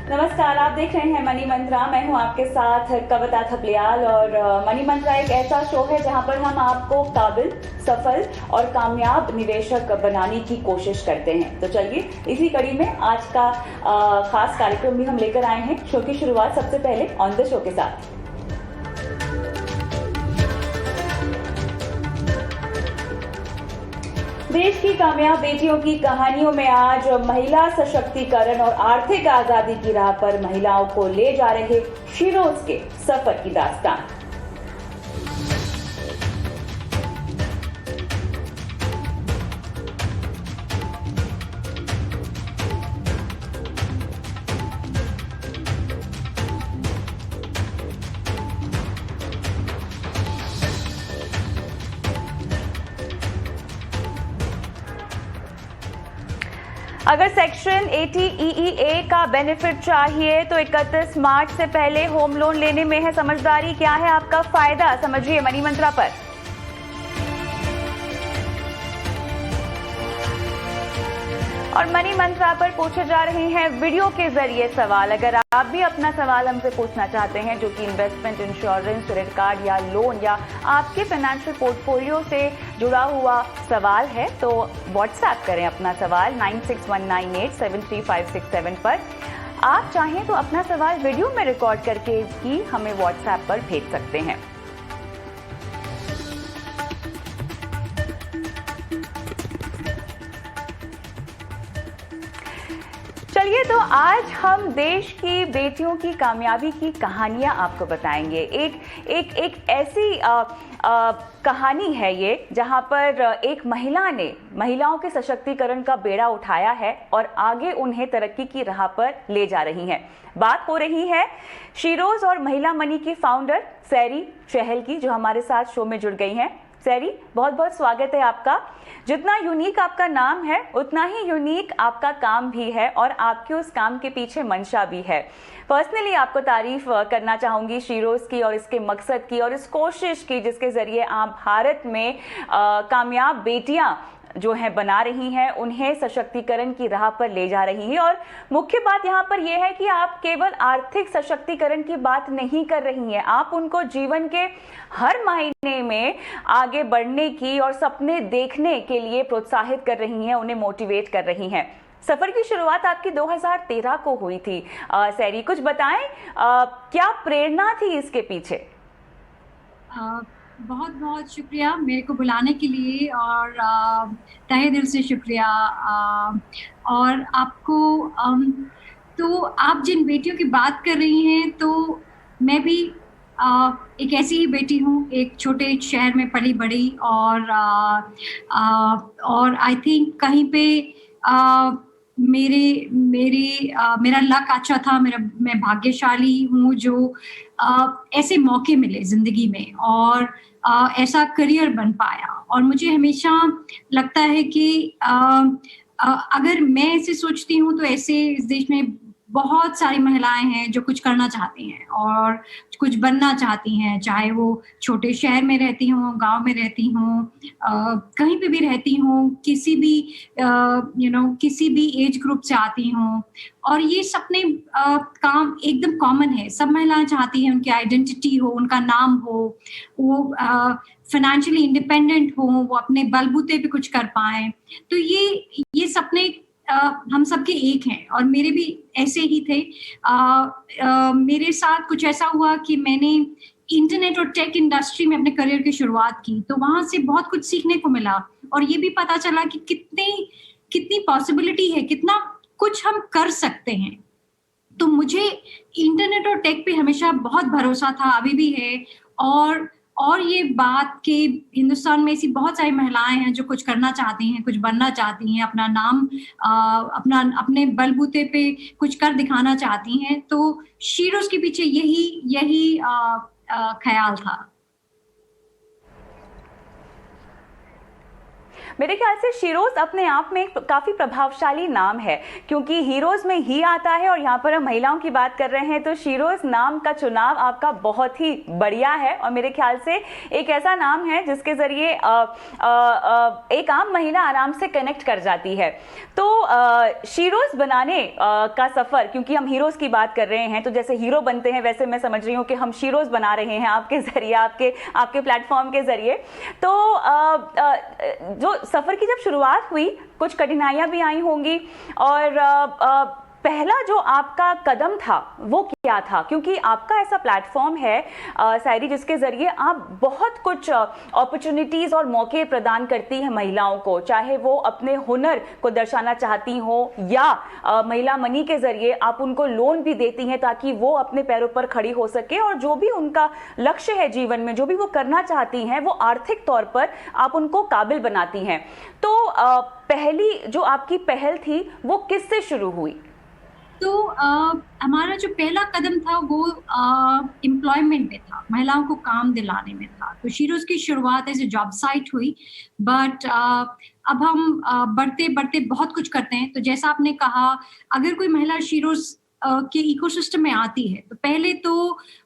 नमस्कार, आप देख रहे हैं मनी मंत्रा। मैं हूं आपके साथ कविता थपलियाल और मनी मंत्रा एक ऐसा शो है जहां पर हम आपको काबिल, सफल और कामयाब निवेशक बनाने की कोशिश करते हैं। तो चलिए इसी कड़ी में आज का खास कार्यक्रम भी हम लेकर आए हैं। शो की शुरुआत सबसे पहले ऑन द शो के साथ। देश की कामयाब बेटियों की कहानियों में आज महिला सशक्तिकरण और आर्थिक आजादी की राह पर महिलाओं को ले जा रहे शीरोज के सफर की दास्तान। अगर सेक्शन 80EEA का बेनिफिट चाहिए तो 31 मार्च से पहले होम लोन लेने में है समझदारी। क्या है आपका फायदा, समझिए मनी मंत्रा पर। और मनी मंत्रा पर पूछे जा रहे हैं वीडियो के जरिए सवाल। अगर आप भी अपना सवाल हमसे पूछना चाहते हैं जो कि इन्वेस्टमेंट, इंश्योरेंस, क्रेडिट कार्ड या लोन या आपके फाइनेंशियल पोर्टफोलियो से जुड़ा हुआ सवाल है तो व्हाट्सएप करें अपना सवाल 9619873567 पर। आप चाहें तो अपना सवाल वीडियो में रिकॉर्ड करके भी हमें व्हाट्सएप पर भेज सकते हैं। चलिए तो आज हम देश की बेटियों की कामयाबी की कहानियां आपको बताएंगे। एक ऐसी कहानी है ये जहां पर एक महिला ने महिलाओं के सशक्तिकरण का बेड़ा उठाया है और आगे उन्हें तरक्की की राह पर ले जा रही हैं। बात हो रही है शीरोज और महिला मनी की फाउंडर सैरी चहल की, जो हमारे साथ शो में जुड़ गई हैं। सैरी, बहुत बहुत स्वागत है आपका। जितना यूनिक आपका नाम है उतना ही यूनिक आपका काम भी है और आपके उस काम के पीछे मंशा भी है। पर्सनली आपको तारीफ करना चाहूंगी शीरोज की और इसके मकसद की और इस कोशिश की जिसके जरिए आप भारत में कामयाब बेटियां जो हैं बना रही हैं, उन्हें सशक्तिकरण की राह पर ले जा रही हैं। और मुख्य बात यहाँ पर यह है कि आप केवल आर्थिक सशक्तिकरण की बात नहीं कर रही हैं, आप उनको जीवन के हर महीने में आगे बढ़ने की और सपने देखने के लिए प्रोत्साहित कर रही हैं, उन्हें मोटिवेट कर रही हैं। सफर की शुरुआत आपकी 2013 को हुई थी। सैरी, कुछ बताएं क्या प्रेरणा थी इसके पीछे? बहुत बहुत शुक्रिया मेरे को बुलाने के लिए और तहे दिल से शुक्रिया। और आपको तो आप जिन बेटियों की बात कर रही हैं तो मैं भी एक ऐसी ही बेटी हूँ, एक छोटे शहर में पली बड़ी और आई थिंक कहीं पे मेरा लक अच्छा था। मैं भाग्यशाली हूँ जो ऐसे मौके मिले जिंदगी में और ऐसा करियर बन पाया। और मुझे हमेशा लगता है कि अगर मैं ऐसे सोचती हूँ तो ऐसे इस देश में बहुत सारी महिलाएं हैं जो कुछ करना चाहती हैं और कुछ बनना चाहती हैं, चाहे वो छोटे शहर में रहती हूँ, गांव में रहती हूँ, कहीं पे भी रहती हूँ, किसी भी एज ग्रुप से आती हूँ। और ये सपने काम एकदम कॉमन है। सब महिलाएं चाहती हैं उनकी आइडेंटिटी हो, उनका नाम हो, वो फाइनेंशियली इंडिपेंडेंट हो, वो अपने बलबूते पे कुछ कर पाए। तो ये सपने हम सबके एक हैं और मेरे भी ऐसे ही थे। मेरे साथ कुछ ऐसा हुआ कि मैंने इंटरनेट और टेक इंडस्ट्री में अपने करियर की शुरुआत की, तो वहां से बहुत कुछ सीखने को मिला और ये भी पता चला कि कितनी पॉसिबिलिटी है, कितना कुछ हम कर सकते हैं। तो मुझे इंटरनेट और टेक पे हमेशा बहुत भरोसा था, अभी भी है। और ये बात कि हिंदुस्तान में ऐसी बहुत सारी महिलाएं हैं जो कुछ करना चाहती हैं, कुछ बनना चाहती हैं, अपना नाम अपने बलबूते पे कुछ कर दिखाना चाहती हैं। तो शीरोज के पीछे यही ख्याल था। मेरे ख्याल से शीरोज अपने आप में एक काफ़ी प्रभावशाली नाम है, क्योंकि हीरोज़ में ही आता है और यहाँ पर हम महिलाओं की बात कर रहे हैं, तो शीरोज नाम का चुनाव आपका बहुत ही बढ़िया है। और मेरे ख्याल से एक ऐसा नाम है जिसके ज़रिए एक आम महिला आराम से कनेक्ट कर जाती है। तो शीरोज बनाने का सफ़र, क्योंकि हम हीरोज़ की बात कर रहे हैं, तो जैसे हीरो बनते हैं वैसे मैं समझ रही हूँ कि हम शीरोज बना रहे हैं आपके ज़रिए, आपके प्लेटफॉर्म के ज़रिए। तो जो सफ़र की जब शुरुआत हुई, कुछ कठिनाइयाँ भी आई होंगी, और पहला जो आपका कदम था वो क्या था? क्योंकि आपका ऐसा प्लेटफॉर्म है सायरी, जिसके ज़रिए आप बहुत कुछ अपॉर्चुनिटीज़ और मौके प्रदान करती हैं महिलाओं को, चाहे वो अपने हुनर को दर्शाना चाहती हो या महिला मनी के ज़रिए आप उनको लोन भी देती हैं ताकि वो अपने पैरों पर खड़ी हो सके, और जो भी उनका लक्ष्य है जीवन में, जो भी वो करना चाहती हैं, वो आर्थिक तौर पर आप उनको काबिल बनाती हैं। तो पहली जो आपकी पहल थी वो किससे शुरू हुई? तो हमारा जो पहला कदम था वो एम्प्लॉयमेंट में था, महिलाओं को काम दिलाने में था। तो शीरोज की शुरुआत एज ए जॉब साइट हुई, बट अब हम बढ़ते बढ़ते बहुत कुछ करते हैं। तो जैसा आपने कहा, अगर कोई महिला शीरोज के इकोसिस्टम में आती है, तो पहले तो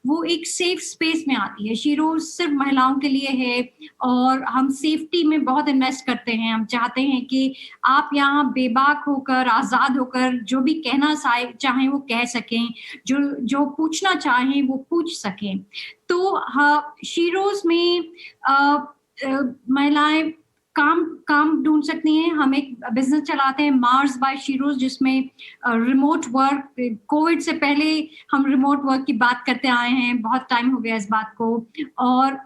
वो एक सेफ स्पेस में आती है। शीरोज सिर्फ महिलाओं के लिए है और हम सेफ्टी में बहुत इन्वेस्ट करते हैं। हम चाहते हैं कि आप यहाँ बेबाक होकर, आज़ाद होकर जो भी कहना चाहें वो कह सकें, जो पूछना चाहें वो पूछ सकें। तो हाँ, शीरोज में महिलाएं काम ढूंढ सकती हैं। हम एक बिजनेस चलाते हैं, मार्स बाय शीरोज, जिसमें रिमोट वर्क, कोविड से पहले हम रिमोट वर्क की बात करते आए हैं, बहुत टाइम हो गया इस बात को। और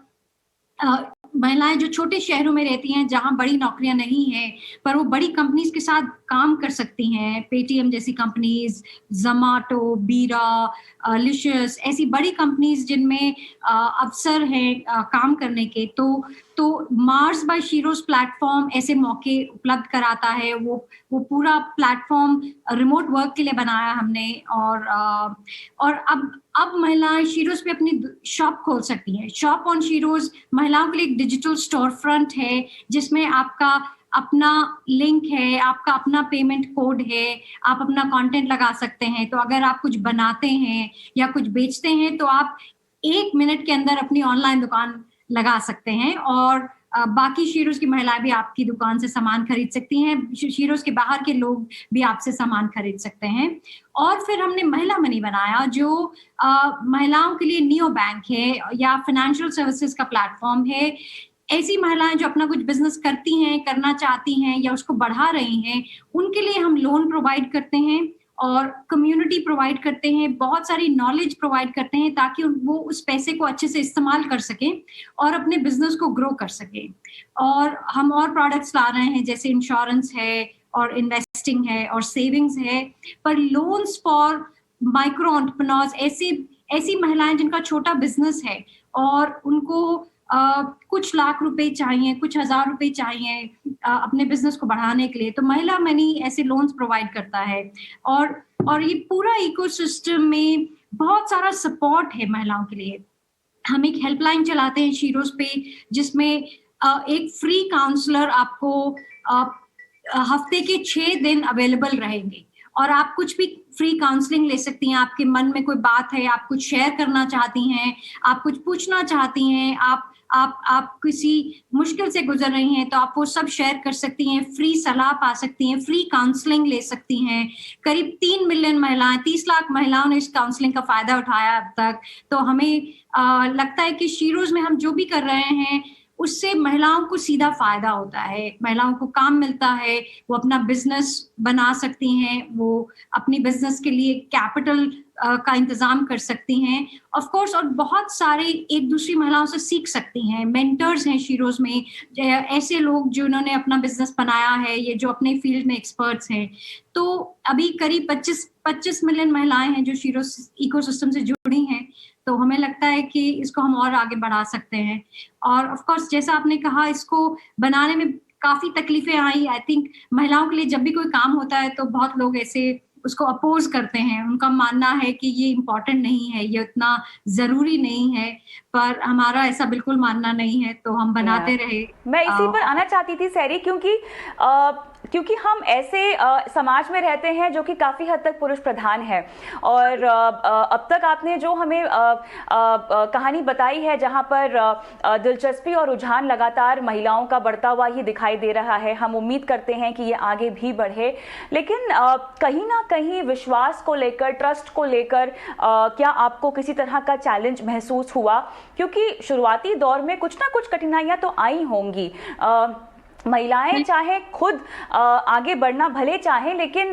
महिलाएं जो छोटे शहरों में रहती हैं जहां बड़ी नौकरियां नहीं हैं, पर वो बड़ी कंपनीज के साथ काम कर सकती हैं, पेटीएम जैसी कंपनीज, ज़ोमैटो, बीरा, लिशियस, ऐसी बड़ी कंपनीज जिनमें अवसर हैं काम करने के। तो मार्स बाय शीरोज प्लेटफॉर्म ऐसे मौके उपलब्ध कराता है। वो पूरा प्लेटफॉर्म रिमोट वर्क के लिए बनाया हमने। और अब महिलाएं शीरोज पे अपनी शॉप खोल सकती हैं। शॉप ऑन शीरोज महिलाओं के लिए एक डिजिटल स्टोर फ्रंट है, जिसमें आपका अपना लिंक है, आपका अपना पेमेंट कोड है, आप अपना कंटेंट लगा सकते हैं। तो अगर आप कुछ बनाते हैं या कुछ बेचते हैं, तो आप 1 मिनट के अंदर अपनी ऑनलाइन दुकान लगा सकते हैं, और बाकी शीरोज की महिलाएं भी आपकी दुकान से सामान खरीद सकती हैं। शीरोज के बाहर के लोग भी आपसे सामान खरीद सकते हैं। और फिर हमने महिला मनी बनाया, जो महिलाओं के लिए नियो बैंक है या फाइनेंशियल सर्विसेज का प्लेटफॉर्म है। ऐसी महिलाएं जो अपना कुछ बिजनेस करती हैं, करना चाहती हैं या उसको बढ़ा रही हैं, उनके लिए हम लोन प्रोवाइड करते हैं और कम्युनिटी प्रोवाइड करते हैं, बहुत सारी नॉलेज प्रोवाइड करते हैं, ताकि वो उस पैसे को अच्छे से इस्तेमाल कर सकें और अपने बिजनेस को ग्रो कर सकें। और हम और प्रोडक्ट्स ला रहे हैं, जैसे इंश्योरेंस है और इन्वेस्टिंग है और सेविंग्स है। पर लोन्स फॉर माइक्रो एंटरप्रेन्योर्स, ऐसी महिलाएं जिनका छोटा बिजनेस है और उनको कुछ लाख रुपए चाहिए, कुछ हजार रुपए चाहिए अपने बिजनेस को बढ़ाने के लिए, तो महिला मनी ऐसे लोन्स प्रोवाइड करता है। और ये पूरा इकोसिस्टम में बहुत सारा सपोर्ट है महिलाओं के लिए। हम एक हेल्पलाइन चलाते हैं शीरोज पे, जिसमें एक फ्री काउंसलर आपको हफ्ते के 6 दिन अवेलेबल रहेंगे, और आप कुछ भी फ्री काउंसलिंग ले सकती हैं। आपके मन में कोई बात है, आप कुछ शेयर करना चाहती हैं, आप कुछ पूछना चाहती हैं, आप किसी मुश्किल से गुजर रही हैं, तो आप वो सब शेयर कर सकती हैं, फ्री सलाह पा सकती हैं, फ्री काउंसलिंग ले सकती हैं। करीब 3 मिलियन महिलाएं, 30 लाख महिलाओं ने इस काउंसलिंग का फायदा उठाया अब तक। तो हमें लगता है कि शीरोज में हम जो भी कर रहे हैं, उससे महिलाओं को सीधा फायदा होता है, महिलाओं को काम मिलता है, वो अपना बिजनेस बना सकती हैं, वो अपनी बिजनेस के लिए कैपिटल का इंतजाम कर सकती हैं, ऑफ कोर्स। और बहुत सारे एक दूसरी महिलाओं से सीख सकती हैं। मेंटर्स हैं शीरोज में, ऐसे लोग जिन्होंने अपना बिजनेस बनाया है, ये जो अपने फील्ड में एक्सपर्ट्स हैं। तो अभी करीब 25 मिलियन महिलाएं हैं जो शीरोज इकोसिस्टम से जुड़ी हैं। तो हमें लगता है कि इसको हम और आगे बढ़ा सकते हैं। और ऑफ कोर्स, जैसा आपने कहा, इसको बनाने में काफी तकलीफें आई। आई थिंक महिलाओं के लिए जब भी कोई काम होता है तो बहुत लोग ऐसे उसको अपोज करते हैं, उनका मानना है कि ये इम्पोर्टेंट नहीं है, ये उतना जरूरी नहीं है, पर हमारा ऐसा बिल्कुल मानना नहीं है, तो हम बनाते रहे। मैं इसी पर आना चाहती थी सैरी, क्योंकि हम ऐसे समाज में रहते हैं जो कि काफ़ी हद तक पुरुष प्रधान है, और अब तक आपने जो हमें कहानी बताई है जहां पर दिलचस्पी और रुझान लगातार महिलाओं का बढ़ता हुआ ही दिखाई दे रहा है, हम उम्मीद करते हैं कि ये आगे भी बढ़े, लेकिन कहीं ना कहीं विश्वास को लेकर, ट्रस्ट को लेकर क्या आपको किसी तरह का चैलेंज महसूस हुआ? क्योंकि शुरुआती दौर में कुछ ना कुछ कठिनाइयां तो आई होंगी, महिलाएं चाहे खुद आगे बढ़ना भले चाहें, लेकिन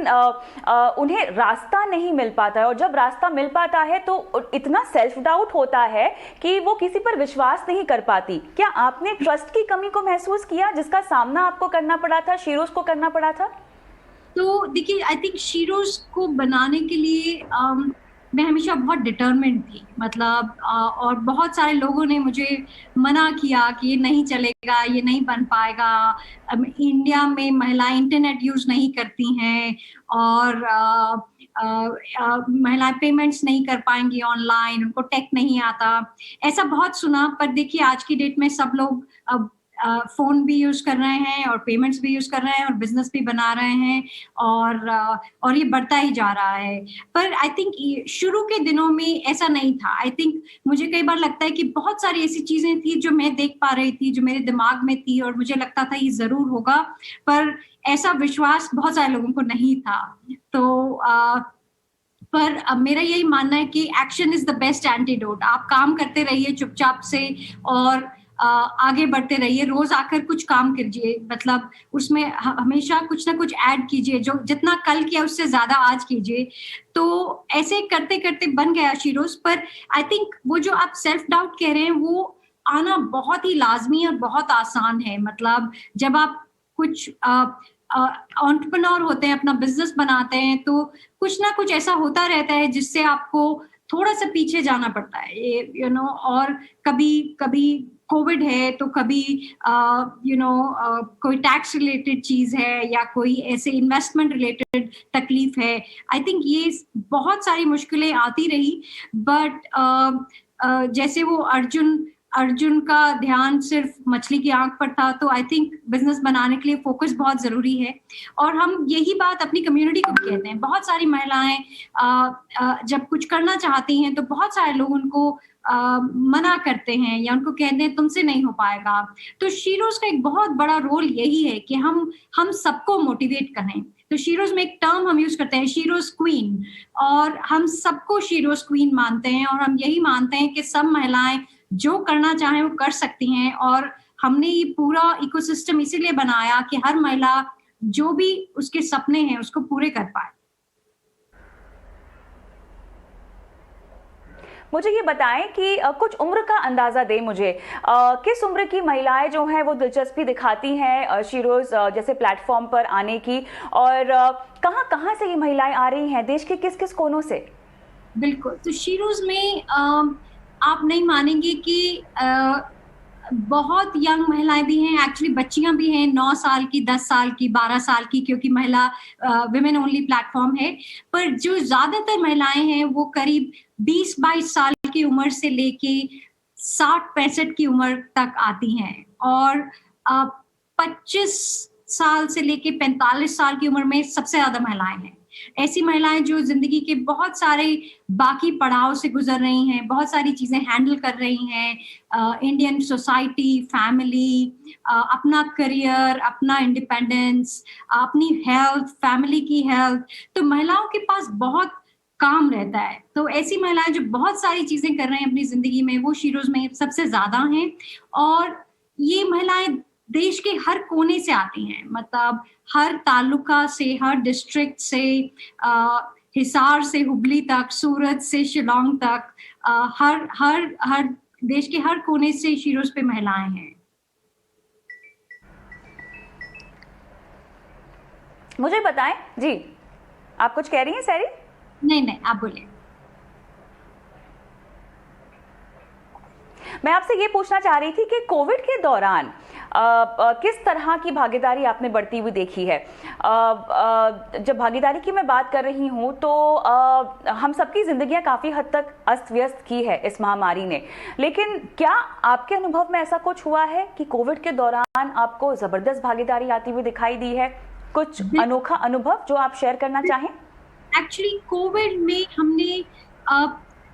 उन्हें रास्ता नहीं मिल पाता है, और जब रास्ता मिल पाता है तो इतना सेल्फ डाउट होता है कि वो किसी पर विश्वास नहीं कर पाती। क्या आपने ट्रस्ट की कमी को महसूस किया जिसका सामना आपको करना पड़ा था, शीरोज को करना पड़ा था? तो देखिए, आई थिंक शीरोज को बनाने के लिए मैं हमेशा बहुत डिटरमिन्ड थी, मतलब और बहुत सारे लोगों ने मुझे मना किया कि ये नहीं चलेगा, ये नहीं बन पाएगा, इंडिया में महिलाएं इंटरनेट यूज नहीं करती हैं, और महिलाएं पेमेंट्स नहीं कर पाएंगी ऑनलाइन, उनको टेक नहीं आता, ऐसा बहुत सुना। पर देखिए, आज की डेट में सब लोग अब फोन भी यूज कर रहे हैं और पेमेंट्स भी यूज कर रहे हैं और बिजनेस भी बना रहे हैं, और ये बढ़ता ही जा रहा है। पर आई थिंक शुरू के दिनों में ऐसा नहीं था। आई थिंक मुझे कई बार लगता है कि बहुत सारी ऐसी चीजें थी जो मैं देख पा रही थी, जो मेरे दिमाग में थी, और मुझे लगता था ये जरूर होगा, पर ऐसा विश्वास बहुत सारे लोगों को नहीं था। तो पर अब मेरा यही मानना है कि action is the best antidote. आप काम करते रहिए चुपचाप से, और आगे बढ़ते रहिए, रोज आकर कुछ काम कीजिए, मतलब उसमें हमेशा कुछ ना कुछ ऐड कीजिए, जो जितना कल किया उससे ज्यादा आज कीजिए। तो ऐसे करते करते बन गया शीरोज। पर आई थिंक वो जो आप सेल्फ डाउट कह रहे हैं, वो आना बहुत ही लाजमी और बहुत आसान है। मतलब जब आप कुछ एंटरप्रेन्योर होते हैं, अपना बिजनेस बनाते हैं, तो कुछ ना कुछ ऐसा होता रहता है जिससे आपको थोड़ा सा पीछे जाना पड़ता है, ये और कभी कभी कोविड है, तो कभी कोई टैक्स रिलेटेड चीज है, या कोई ऐसे इन्वेस्टमेंट रिलेटेड तकलीफ है। आई थिंक ये बहुत सारी मुश्किलें आती रही, बट जैसे वो अर्जुन का ध्यान सिर्फ मछली की आंख पर था, तो आई थिंक बिजनेस बनाने के लिए फोकस बहुत जरूरी है। और हम यही बात अपनी कम्युनिटी को भी कहते हैं। बहुत सारी महिलाएं जब कुछ करना चाहती हैं, तो बहुत सारे लोग उनको मना करते हैं, या उनको कहते हैं तुमसे नहीं हो पाएगा। तो शीरोज का एक बहुत बड़ा रोल यही है कि हम सबको मोटिवेट करें। तो शीरोज में एक टर्म हम यूज करते हैं, शीरोज क्वीन, और हम सबको शीरोज क्वीन मानते हैं, और हम यही मानते हैं कि सब महिलाएं जो करना चाहें वो कर सकती हैं। और हमने ये पूरा इकोसिस्टम इसीलिए बनाया कि हर महिला जो भी उसके सपने हैं उसको पूरे कर पाए। मुझे ये बताएं कि कुछ उम्र का अंदाजा दें मुझे, किस उम्र की महिलाएं जो हैं वो दिलचस्पी दिखाती हैं शीरोज जैसे प्लेटफॉर्म पर आने की, और कहां कहां से ये महिलाएं आ रही हैं, देश के किस किस कोनों से? बिल्कुल, तो शीरोज में आप नहीं मानेंगे कि बहुत यंग महिलाएं भी हैं, एक्चुअली बच्चियां भी हैं, 9 साल की, 10 साल की, 12 साल की, क्योंकि महिला विमेन ओनली प्लेटफॉर्म है। पर जो ज्यादातर महिलाएं हैं वो करीब 20-22 साल की उम्र से लेके 60-65 की उम्र तक आती हैं, और 25 साल से लेके 45 साल की उम्र में सबसे ज्यादा महिलाएं हैं। ऐसी महिलाएं जो जिंदगी के बहुत सारे बाकी पड़ाव से गुजर रही हैं, बहुत सारी चीजें हैंडल कर रही हैं, इंडियन सोसाइटी, फैमिली, अपना करियर, अपना इंडिपेंडेंस, अपनी हेल्थ, फैमिली की हेल्थ। तो महिलाओं के पास बहुत काम रहता है। तो ऐसी महिलाएं जो बहुत सारी चीजें कर रहे हैं अपनी जिंदगी में, वो शीरोज में सबसे ज्यादा हैं। और ये महिलाएं देश के हर कोने से आती हैं, मतलब हर तालुका से, हर डिस्ट्रिक्ट से, हिसार से हुबली तक, सूरत से शिलोंग तक, हर देश के हर कोने से शीरोज पे महिलाएं हैं। मुझे बताएं जी, आप कुछ कह रही हैं सैरी? नहीं, आप बोलिए। मैं आपसे ये पूछना चाह रही थी कि कोविड के दौरान किस तरह की भागीदारी आपने बढ़ती हुई देखी है? जब भागीदारी की मैं बात कर रही हूँ तो हम सबकी जिंदगियां काफी हद तक अस्त व्यस्त की है इस महामारी ने, लेकिन क्या आपके अनुभव में ऐसा कुछ हुआ है कि कोविड के दौरान आपको जबरदस्त भागीदारी आती हुई दिखाई दी है? कुछ अनोखा अनुभव जो आप शेयर करना चाहें? एक्चुअली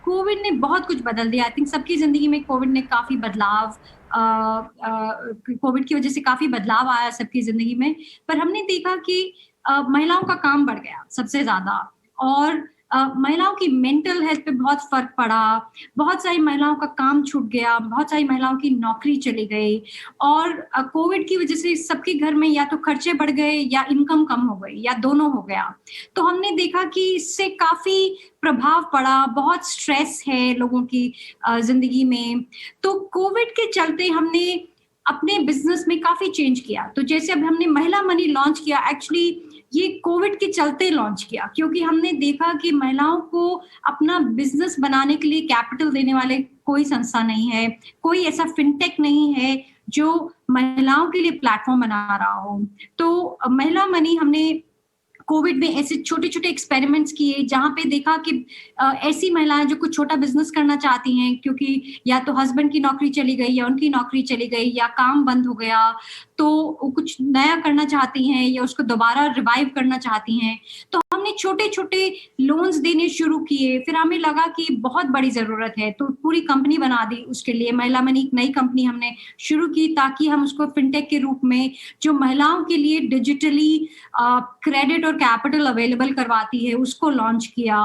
कोविड ने बहुत कुछ बदल दिया। आई थिंक सबकी जिंदगी में कोविड ने काफी बदलाव, कोविड की वजह से काफी बदलाव आया सबकी जिंदगी में। पर हमने देखा कि महिलाओं का काम बढ़ गया सबसे ज्यादा, और महिलाओं की मेंटल हेल्थ पे बहुत फर्क पड़ा। बहुत सारी महिलाओं का काम छूट गया, बहुत सारी महिलाओं की नौकरी चली गई, और कोविड की वजह से सबके घर में या तो खर्चे बढ़ गए या इनकम कम हो गई या दोनों हो गया। तो हमने देखा कि इससे काफी प्रभाव पड़ा, बहुत स्ट्रेस है लोगों की जिंदगी में। तो कोविड के चलते हमने अपने बिजनेस में काफी चेंज किया। तो जैसे अब हमने महिला मनी लॉन्च किया, एक्चुअली ये कोविड के चलते लॉन्च किया, क्योंकि हमने देखा कि महिलाओं को अपना बिजनेस बनाने के लिए कैपिटल देने वाले कोई संस्था नहीं है, कोई ऐसा फिनटेक नहीं है जो महिलाओं के लिए प्लेटफॉर्म बना रहा हो। तो महिला मनी हमने कोविड में ऐसे छोटे छोटे एक्सपेरिमेंट्स किए, जहां पे देखा कि ऐसी महिलाएं जो कुछ छोटा बिजनेस करना चाहती हैं, क्योंकि या तो हस्बैंड की नौकरी चली गई या उनकी नौकरी चली गई या काम बंद हो गया, तो वो कुछ नया करना चाहती हैं या उसको दोबारा रिवाइव करना चाहती हैं। तो हमने छोटे छोटे लोन्स देने शुरू किए। फिर हमें लगा कि बहुत बड़ी जरूरत है, तो पूरी कंपनी बना दी उसके लिए। महिला मनी एक नई कंपनी हमने शुरू की, ताकि हम उसको फिनटेक के रूप में, जो महिलाओं के लिए डिजिटली क्रेडिट और कैपिटल अवेलेबल करवाती है, उसको लॉन्च किया।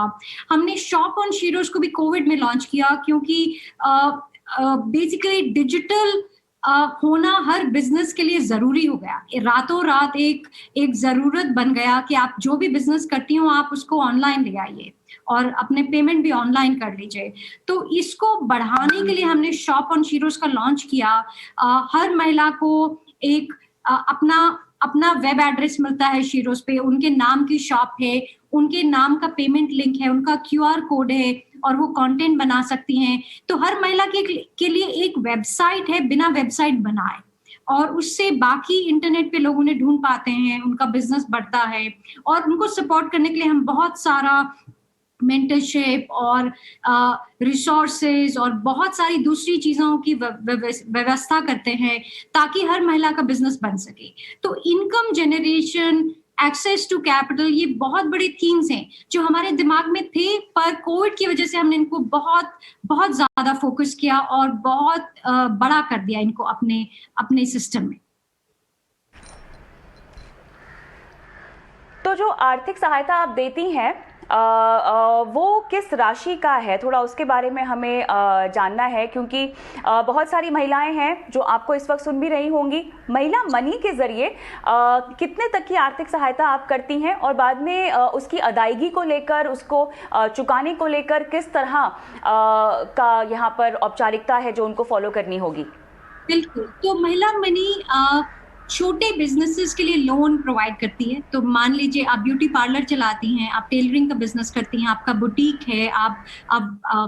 हमने शॉप ऑन शीरोज को भी कोविड में लॉन्च किया, क्योंकि बेसिकली डिजिटल होना हर बिजनेस के लिए जरूरी हो गया। रातों रात एक जरूरत बन गया कि आप जो भी बिजनेस करती हो आप उसको ऑनलाइन ले आइए और अपने पेमेंट भी ऑनलाइन कर लीजिए। तो इसको बढ़ाने के लिए हमने शॉप ऑन शीरोज का लॉन्च किया। हर महिला को एक अपना वेब एड्रेस मिलता है शीरोज पे, उनके नाम की शॉप है, उनके नाम का पेमेंट लिंक है, उनका QR कोड है, और वो कंटेंट बना सकती हैं। तो हर महिला के लिए एक वेबसाइट है बिना वेबसाइट बनाए, और उससे बाकी इंटरनेट पे लोग उन्हें ढूंढ पाते हैं, उनका बिजनेस बढ़ता है। और उनको सपोर्ट करने के लिए हम बहुत सारा मेंटरशिप और रिसोर्सेज और बहुत सारी दूसरी चीजों की व्यवस्था करते हैं, ताकि हर महिला का बिजनेस बन सके। तो income generation, access to capital, ये बहुत बड़े थीम्स हैं जो हमारे दिमाग में थे, पर कोविड की वजह से हमने इनको बहुत बहुत ज्यादा फोकस किया और बहुत बड़ा कर दिया इनको अपने सिस्टम में। तो जो आर्थिक सहायता आप देती हैं वो किस राशि का है, थोड़ा उसके बारे में हमें जानना है, क्योंकि बहुत सारी महिलाएं हैं जो आपको इस वक्त सुन भी रही होंगी। महिला मनी के जरिए कितने तक की आर्थिक सहायता आप करती हैं, और बाद में उसकी अदायगी को लेकर, उसको चुकाने को लेकर किस तरह का यहाँ पर औपचारिकता है जो उनको फॉलो करनी होगी? बिल्कुल। तो महिला मनी छोटे बिजनेसेस के लिए लोन प्रोवाइड करती है। तो मान लीजिए आप ब्यूटी पार्लर चलाती हैं, आप टेलरिंग का बिजनेस करती हैं, आपका बुटीक है, आप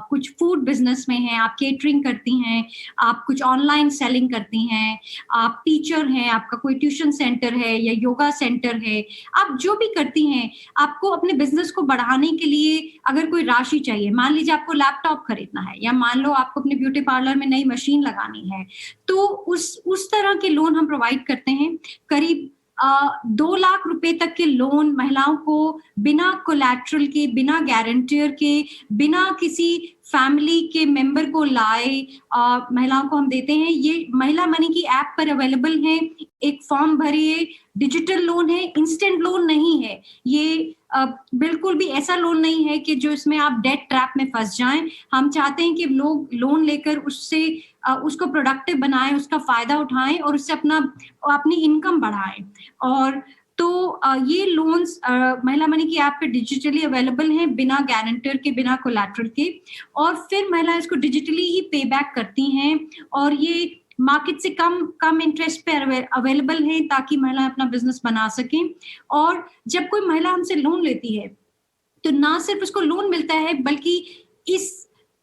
कुछ फूड बिजनेस में हैं, आप केटरिंग करती हैं, आप कुछ ऑनलाइन सेलिंग करती हैं, आप टीचर हैं, आपका कोई ट्यूशन सेंटर है या योगा सेंटर है, आप जो भी करती हैं, आपको अपने बिजनेस को बढ़ाने के लिए अगर कोई राशि चाहिए, मान लीजिए आपको लैपटॉप खरीदना है, या मान लो आपको अपने ब्यूटी पार्लर में नई मशीन लगानी है, तो उस तरह के लोन हम प्रोवाइड करते हैं। करीब 2 लाख रुपए तक के लोन महिलाओं को बिना कोलैटरल के, बिना गारंटर के, बिना किसी फैमिली के मेंबर को लाए महिलाओं को हम देते हैं। ये महिला मनी की ऐप पर अवेलेबल है। एक फॉर्म भरिए, डिजिटल लोन है, इंस्टेंट लोन नहीं है। ये बिल्कुल भी ऐसा लोन नहीं है कि जो इसमें आप डेट ट्रैप में फंस जाएं। हम चाहते हैं कि लोग लोन लेकर उसको प्रोडक्टिव बनाएं, उसका फायदा उठाएं और उससे अपनी इनकम बढ़ाएं। और तो ये लोन्स महिला मनी की ऐप पे डिजिटली अवेलेबल हैं, बिना गारंटर के, बिना कोलैटरल के, और फिर महिला इसको डिजिटली ही पे बैक करती हैं, और ये मार्केट से कम इंटरेस्ट पे अवेलेबल है, ताकि महिलाएं अपना बिजनेस बना सकें। और जब कोई महिला हमसे लोन लेती है, तो ना सिर्फ उसको लोन मिलता है, बल्कि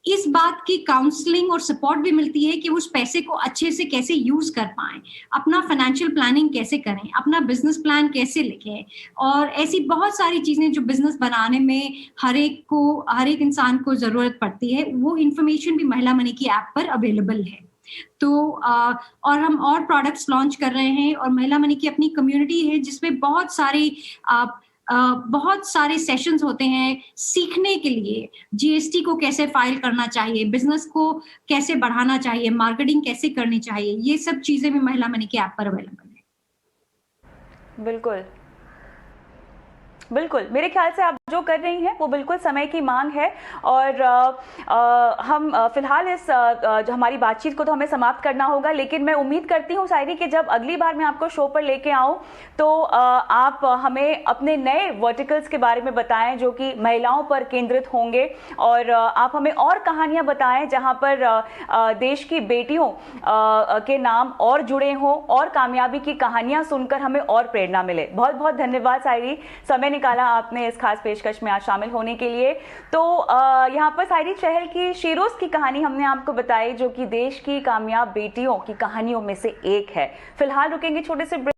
इस बात की काउंसलिंग और सपोर्ट भी मिलती है कि उस पैसे को अच्छे से कैसे यूज कर पाएं, अपना फाइनेंशियल प्लानिंग कैसे करें, अपना बिजनेस प्लान कैसे लिखें, और ऐसी बहुत सारी चीजें जो बिजनेस बनाने में हर एक इंसान को जरूरत पड़ती है, वो इंफॉर्मेशन भी महिला मनी की ऐप पर अवेलेबल है। तो और हम और प्रोडक्ट्स लॉन्च कर रहे हैं, और महिला मनी की अपनी कम्युनिटी है जिसमें बहुत सारे सेशंस होते हैं सीखने के लिए, जीएसटी को कैसे फाइल करना चाहिए, बिजनेस को कैसे बढ़ाना चाहिए, मार्केटिंग कैसे करनी चाहिए, ये सब चीजें भी महिला मनी के ऐप पर अवेलेबल है। बिल्कुल बिल्कुल, मेरे ख्याल से आप जो कर रही हैं वो बिल्कुल समय की मांग है। और हम फिलहाल इस जो हमारी बातचीत को तो हमें समाप्त करना होगा, लेकिन मैं उम्मीद करती हूँ शायरी कि जब अगली बार मैं आपको शो पर लेके आऊँ तो आप हमें अपने नए वर्टिकल्स के बारे में बताएं जो कि महिलाओं पर केंद्रित होंगे, और आप हमें और कहानियाँ बताएं जहाँ पर देश की बेटियों के नाम और जुड़े हों, और कामयाबी की कहानियाँ सुनकर हमें और प्रेरणा मिले। बहुत बहुत धन्यवाद शायरी, समय निकाला आपने इस खास पेशकश में आज शामिल होने के लिए। तो यहाँ पर शायरी चहल की शीरोज की कहानी हमने आपको बताई जो कि देश की कामयाब बेटियों की कहानियों में से एक है। फिलहाल रुकेंगे छोटे से